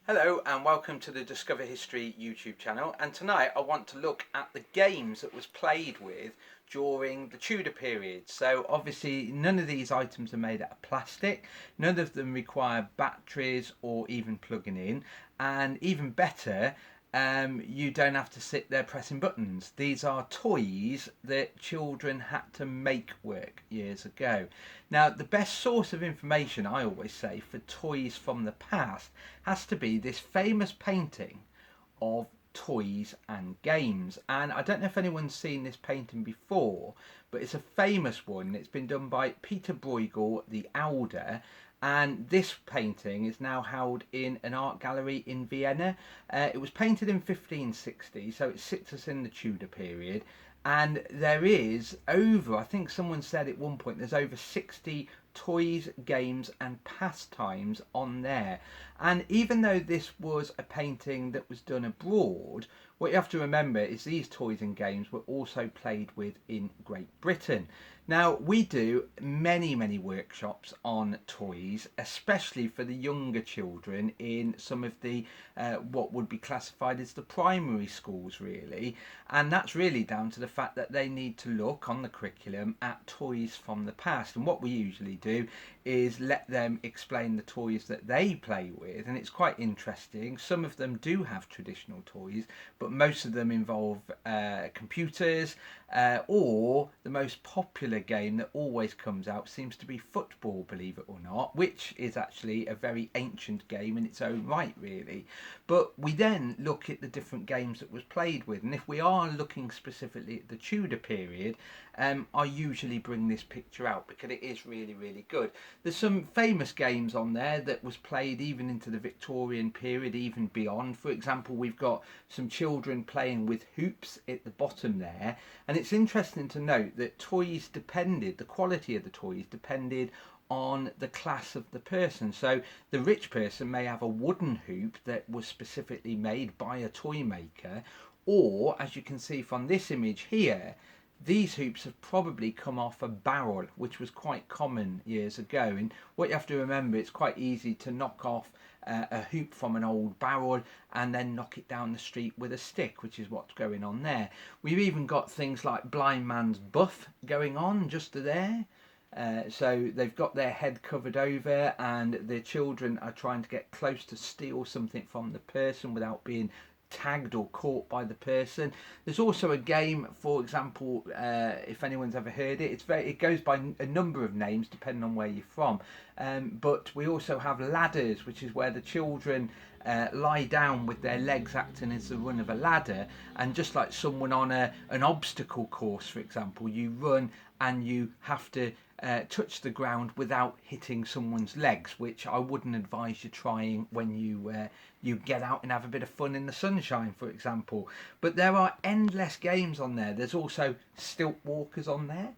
Hello and welcome to the Discover History YouTube channel, and tonight I want to look at the games that was played with during the Tudor period. So obviously none of these items are made out of plastic, none of them require batteries or even plugging in, and even better, you don't have to sit there pressing buttons. These are toys that children had to make work years ago. Now, the best source of information, I always say, for toys from the past has to be this famous painting of toys and games. And I don't know if anyone's seen this painting before, but it's a famous one. It's been done by Peter Bruegel the Elder, and this painting is now held in an art gallery in Vienna. It was painted in 1560, so it sits us in the Tudor period. And there is over, I think someone said at one point, there's over 60 toys, games, and pastimes on there. And even though this was a painting that was done abroad, what you have to remember is these toys and games were also played with in Great Britain. Now, we do many workshops on toys, especially for the younger children in some of the what would be classified as the primary schools, really. And that's really down to the fact that they need to look on the curriculum at toys from the past. And what we usually do is let them explain the toys that they play with, and it's quite interesting. Some of them do have traditional toys, but most of them involve computers, or the most popular game that always comes out seems to be football, believe it or not, which is actually a very ancient game in its own right, really. But we then look at the different games that was played with, and if we are looking specifically at the Tudor period, I usually bring this picture out because it is really good. There's some famous games on there that was played even into the Victorian period, even beyond. For example, we've got some children playing with hoops at the bottom there, and it's interesting to note that toys depended, the quality of the toys depended on the class of the person. So the rich person may have a wooden hoop that was specifically made by a toy maker, or as you can see from this image here, these hoops have probably come off a barrel, which was quite common years ago. And what you have to remember, it's quite easy to knock off a hoop from an old barrel and then knock it down the street with a stick, which is what's going on there. We've even got things like blind man's buff going on just there. So they've got their head covered over, and the children are trying to get close to steal something from the person without being tagged or caught by the person. There's also a game, for example, if anyone's ever heard it, it goes by a number of names depending on where you're from. But we also have ladders, which is where the children lie down with their legs acting as the run of a ladder, and just like someone on an obstacle course, for example, you run and you have to touch the ground without hitting someone's legs, which I wouldn't advise you trying when you get out and have a bit of fun in the sunshine, for example. But there are endless games on there. There's also stilt walkers on there.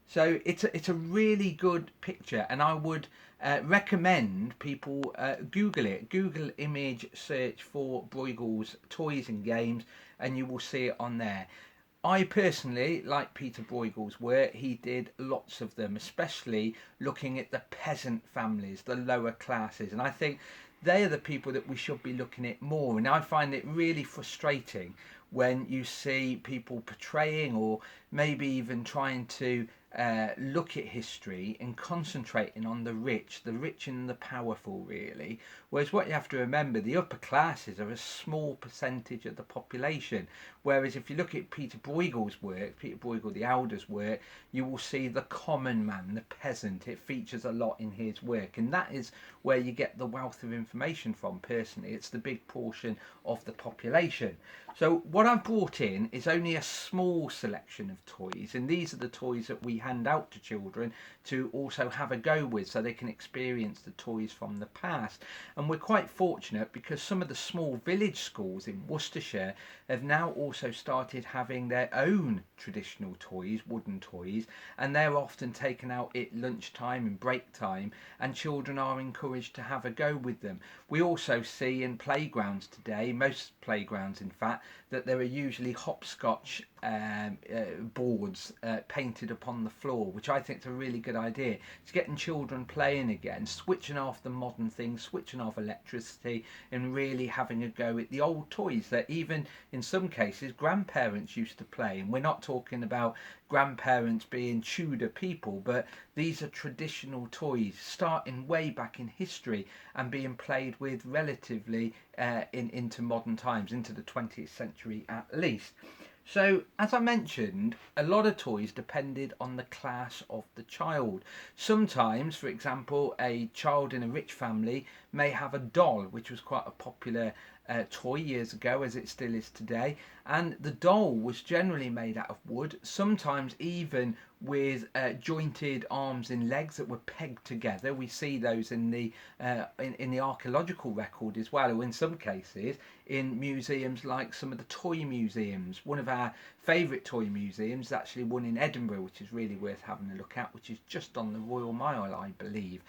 So it's a really good picture, and I would recommend people Google it. Google image search for Bruegel's toys and games, and you will see it on there. I personally like Peter Bruegel's work. He did lots of them, especially looking at the peasant families, the lower classes, and I think they are the people that we should be looking at more. And I find it really frustrating when you see people portraying or maybe even trying to look at history and concentrating on the rich and the powerful, really. Whereas what you have to remember, the upper classes are a small percentage of the population. Whereas if you look at Peter Bruegel's work, Peter Bruegel the Elder's work, you will see the common man, the peasant. It features a lot in his work, and that is where you get the wealth of information from. Personally, it's the big portion of the population. So what I've brought in is only a small selection of toys, and these are the toys that we hand out to children to also have a go with, so they can experience the toys from the past. And we're quite fortunate because some of the small village schools in Worcestershire have now also started having their own traditional toys, wooden toys, and they're often taken out at lunchtime and break time, and children are encouraged to have a go with them. We also see in playgrounds today, most playgrounds in fact, that there are usually hopscotch boards painted upon the floor, which I think is a really good idea. It's getting children playing again, switching off the modern things, switching off electricity, and really having a go at the old toys that even in some cases grandparents used to play. And we're not talking about grandparents being Tudor people, but these are traditional toys starting way back in history and being played with relatively into modern times, into the 20th century at least. So, as I mentioned, a lot of toys depended on the class of the child. Sometimes, for example, a child in a rich family may have a doll, which was quite a popular toy years ago, as it still is today. And the doll was generally made out of wood, sometimes even with jointed arms and legs that were pegged together. We see those in the archaeological record as well, or in some cases in museums like some of the toy museums. One of our favourite toy museums is actually one in Edinburgh, which is really worth having a look at, which is just on the Royal Mile, I believe.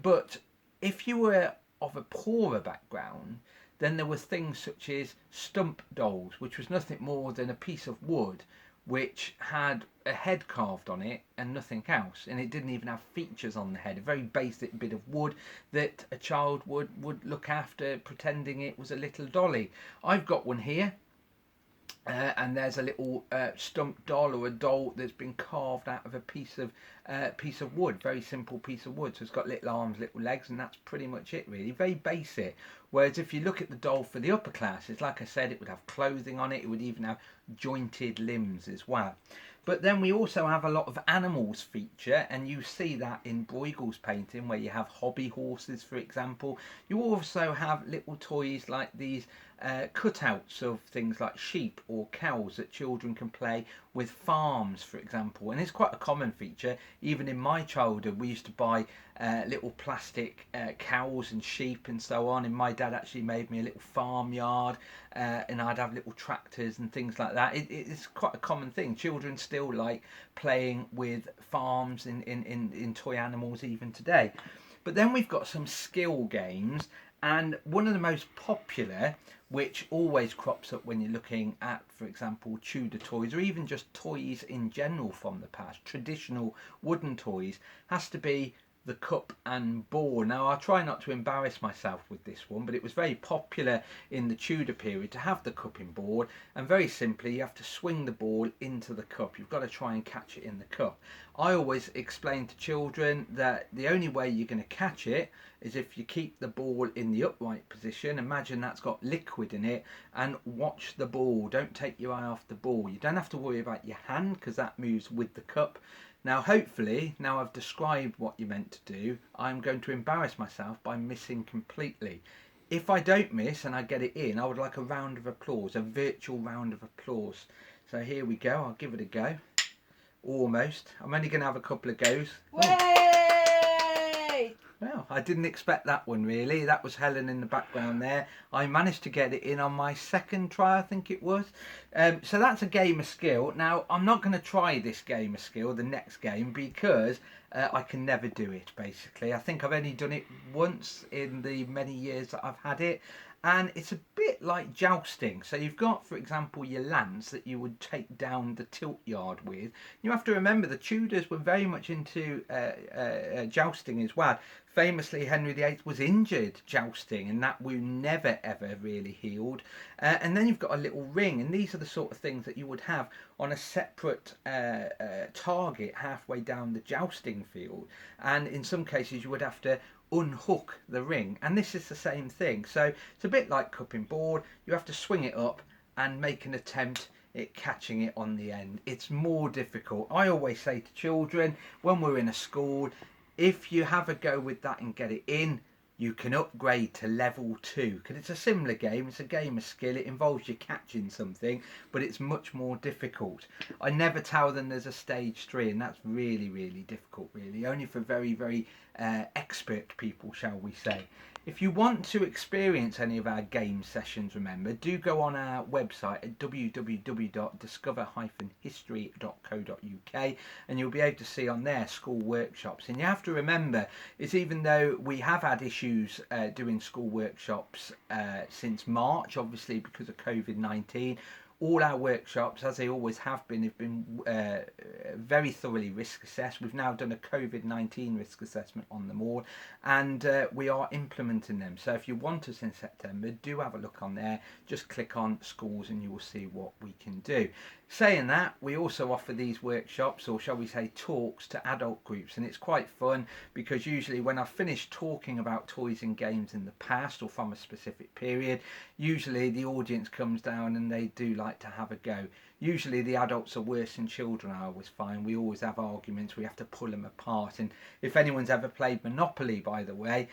But if you were of a poorer background, then there were things such as stump dolls, which was nothing more than a piece of wood which had a head carved on it and nothing else, and it didn't even have features on the head. A very basic bit of wood that a child would look after, pretending it was a little dolly. I've got one here. And there's a little stump doll, or a doll that's been carved out of a piece of wood, very simple piece of wood. So it's got little arms, little legs, and that's pretty much it, really. Very basic. Whereas if you look at the doll for the upper classes, like I said, it would have clothing on it. It would even have jointed limbs as well. But then we also have a lot of animals feature, and you see that in Bruegel's painting, where you have hobby horses, for example. You also have little toys like these cutouts of things like sheep or cows that children can play with, farms, for example. And it's quite a common feature. Even in my childhood, we used to buy little plastic cows and sheep and so on, and my dad actually made me a little farmyard, and I'd have little tractors and things like that. It's quite a common thing. Children still like playing with farms in toy animals even today. But then we've got some skill games, and one of the most popular, which always crops up when you're looking at, for example, Tudor toys, or even just toys in general from the past, traditional wooden toys, has to be the cup and ball. Now, I'll try not to embarrass myself with this one, but it was very popular in the Tudor period to have the cup and ball, and very simply, you have to swing the ball into the cup. You've got to try and catch it in the cup. I always explain to children that the only way you're going to catch it is if you keep the ball in the upright position. Imagine that's got liquid in it, and watch the ball. Don't take your eye off the ball. You don't have to worry about your hand, because that moves with the cup. Now, hopefully, now I've described what you're meant to do, I'm going to embarrass myself by missing completely. If I don't miss and I get it in, I would like a round of applause, a virtual round of applause. So here we go. I'll give it a go. Almost. I'm only going to have a couple of goes. Way! Well, I didn't expect that one, really. That was Helen in the background there. I managed to get it in on my second try, I think it was. So that's a game of skill. Now, I'm not going to try this game of skill, the next game, because I can never do it, basically. I think I've only done it once in the many years that I've had it. And it's a bit like jousting. So you've got, for example, your lance that you would take down the tilt yard with. You have to remember the Tudors were very much into jousting as well. Famously, Henry VIII was injured jousting, and that wound never ever really healed. And then you've got a little ring, and these are the sort of things that you would have on a separate target halfway down the jousting field. And in some cases, you would have to unhook the ring, and this is the same thing. So it's a bit like cupping board. You have to swing it up and make an attempt at catching it on the end. It's more difficult. I always say to children when we're in a school, if you have a go with that and get it in, you can upgrade to level 2, because it's a similar game. It's a game of skill. It involves you catching something, but it's much more difficult. I never tell them there's a stage 3, and that's really, really difficult, really. Only for very, very expert people, shall we say. If you want to experience any of our game sessions, remember, do go on our website at www.discover-history.co.uk, and you'll be able to see on there school workshops. And you have to remember, is even though we have had issues doing school workshops since March, obviously because of COVID-19, All our workshops, as they always have been very thoroughly risk assessed. We've now done a COVID-19 risk assessment on them all, and we are implementing them. So if you want us in September, do have a look on there. Just click on schools and you will see what we can do. Saying that, we also offer these workshops, or shall we say talks, to adult groups, and it's quite fun because usually when I've finished talking about toys and games in the past or from a specific period, usually the audience comes down and they do like to have a go. Usually the adults are worse than children, I always find. We always have arguments, we have to pull them apart. And if anyone's ever played Monopoly, by the way,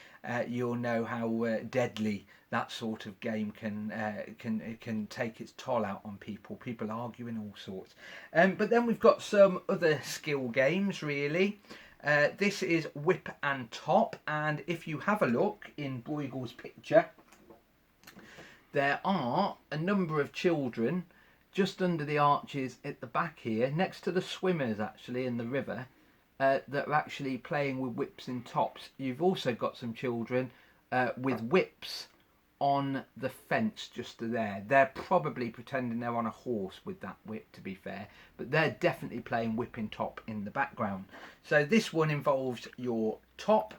you'll know how deadly that sort of game can take its toll out on people. People arguing all sorts. But then we've got some other skill games, really. This is Whip and Top, and if you have a look in Bruegel's picture, there are a number of children just under the arches at the back here, next to the swimmers actually in the river, that are actually playing with whips and tops. You've also got some children with whips on the fence just there. They're probably pretending they're on a horse with that whip, to be fair, but they're definitely playing whip and top in the background. So this one involves your top,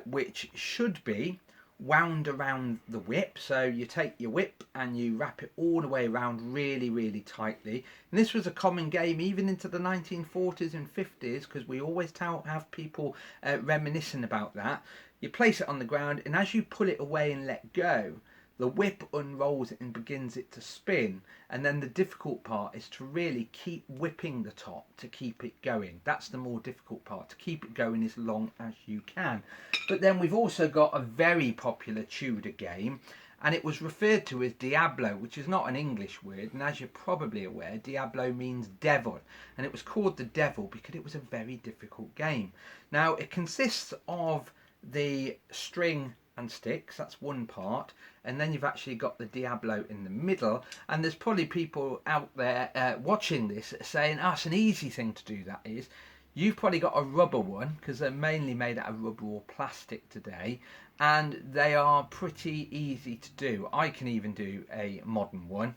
which should be wound around the whip. So you take your whip and you wrap it all the way around really tightly, and this was a common game even into the 1940s and 50s, because we always have people reminiscing about that. You place it on the ground, and as you pull it away and let go, the whip unrolls it and begins it to spin, and then the difficult part is to really keep whipping the top to keep it going. That's the more difficult part, to keep it going as long as you can. But then we've also got a very popular Tudor game, and it was referred to as Diablo, which is not an English word, and as you're probably aware, Diablo means devil, and it was called the devil because it was a very difficult game. Now it consists of the string and sticks, that's one part, and then you've actually got the Diablo in the middle, and there's probably people out there watching this saying, oh, it's an easy thing to do. That is, you've probably got a rubber one, because they're mainly made out of rubber or plastic today, and they are pretty easy to do. I can even do a modern one.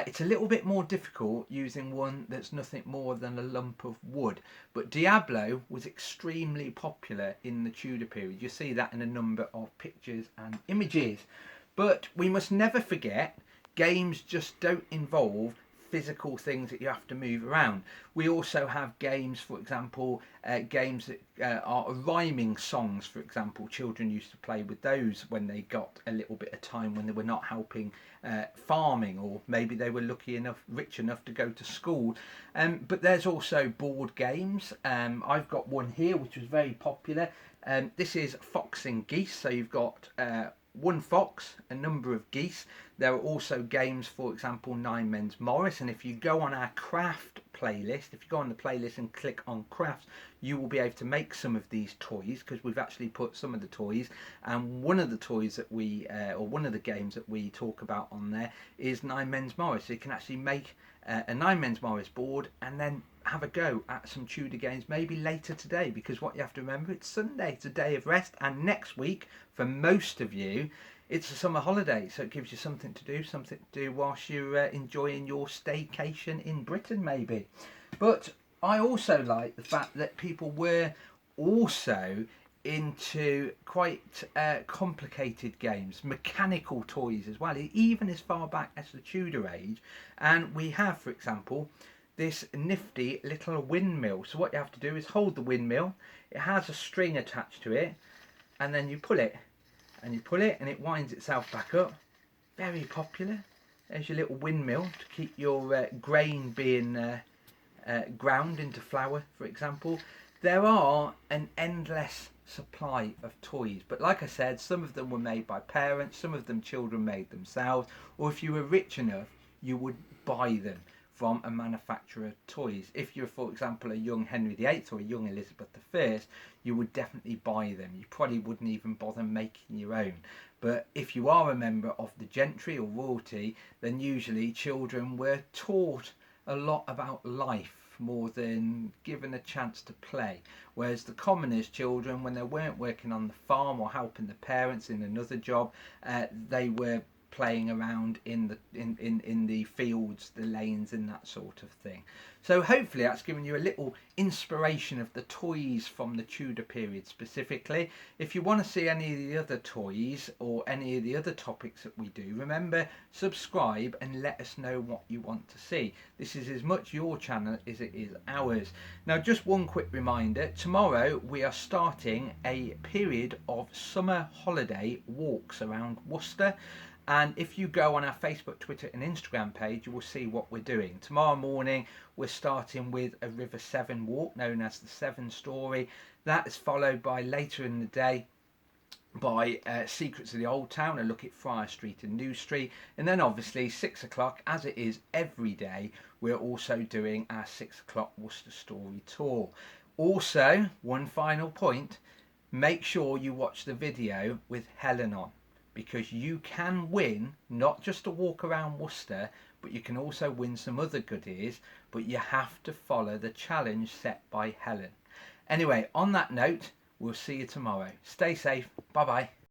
It's a little bit more difficult using one that's nothing more than a lump of wood. But Diablo was extremely popular in the Tudor period. You see that in a number of pictures and images. But we must never forget, games just don't involve physical things that you have to move around. We also have games, for example, games that are rhyming songs, for example. Children used to play with those when they got a little bit of time, when they were not helping farming, or maybe they were rich enough to go to school. But there's also board games. I've got one here which was very popular. This is Fox and Geese. So you've got one fox, a number of geese. There are also games, for example, Nine Men's Morris, and if you go on our craft playlist, if you go on the playlist and click on crafts, you will be able to make some of these toys, because we've actually put some of the toys, and one of the toys that we, or one of the games that we talk about on there is Nine Men's Morris. So you can actually make a Nine Men's Morris board and then have a go at some Tudor games maybe later today, because what you have to remember, it's Sunday, it's a day of rest, and next week for most of you it's a summer holiday, so it gives you something to do whilst you're enjoying your staycation in Britain maybe. But I also like the fact that people were also into quite complicated games, mechanical toys as well, even as far back as the Tudor age. And we have, for example, this nifty little windmill. So what you have to do is hold the windmill, it has a string attached to it, and then you pull it, and you pull it, and it winds itself back up. Very popular. There's your little windmill to keep your grain being ground into flour, for example. There are an endless supply of toys, but like I said, some of them were made by parents, some of them children made themselves, or if you were rich enough, you would buy them from a manufacturer of toys. If you're, for example, a young Henry VIII or a young Elizabeth I, you would definitely buy them. You probably wouldn't even bother making your own. But if you are a member of the gentry or royalty, then usually children were taught a lot about life more than given a chance to play. Whereas the commoners' children, when they weren't working on the farm or helping the parents in another job, they were playing around in the fields, the lanes, and that sort of thing. So hopefully that's given you a little inspiration of the toys from the Tudor period specifically. If you want to see any of the other toys or any of the other topics that we do, remember, subscribe and let us know what you want to see. This is as much your channel as it is ours. Now, just one quick reminder, tomorrow we are starting a period of summer holiday walks around Worcester. And if you go on our Facebook, Twitter and Instagram page, you will see what we're doing. Tomorrow morning, we're starting with a River Severn walk, known as the Severn Story. That is followed by, later in the day, by Secrets of the Old Town, a look at Friar Street and New Street. And then obviously 6 o'clock, as it is every day, we're also doing our 6 o'clock Worcester Story tour. Also, one final point, make sure you watch the video with Helen on, because you can win not just a walk around Worcester, but you can also win some other goodies, but you have to follow the challenge set by Helen. Anyway, on that note, we'll see you tomorrow. Stay safe. Bye bye.